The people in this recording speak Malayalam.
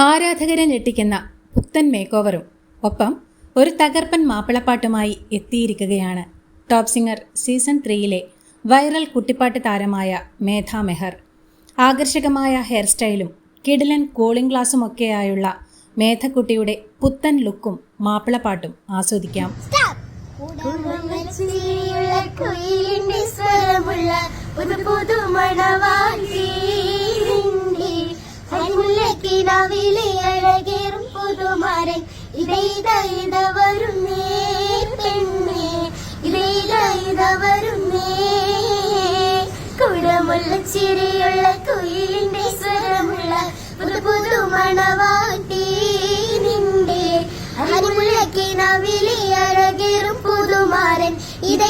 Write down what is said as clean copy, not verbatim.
ആരാധകരെ ഞെട്ടിക്കുന്ന പുത്തൻ മേക്ക് ഓവറും ഒപ്പം ഒരു തകർപ്പൻ മാപ്പിളപ്പാട്ടുമായി എത്തിയിരിക്കുകയാണ് ടോപ്പ് സിംഗർ സീസൺ 3-ലെ വൈറൽ കുട്ടിപ്പാട്ട് താരമായ മേധ മെഹർ. ആകർഷകമായ ഹെയർ സ്റ്റൈലും കിടിലൻ കൂളിംഗ് ഗ്ലാസുമൊക്കെയായുള്ള മേധക്കുട്ടിയുടെ പുത്തൻ ലുക്കും മാപ്പിളപ്പാട്ടും ആസ്വദിക്കാം. ചിരിയുള്ള കുയിലിന്റെ സ്വരമുള്ള പുതു പുതു മണവാട്ടി നിന്റെ അരിമുല്ലക്കിനാവിലെ അഴകേറും പുതുമാരൻ ഇത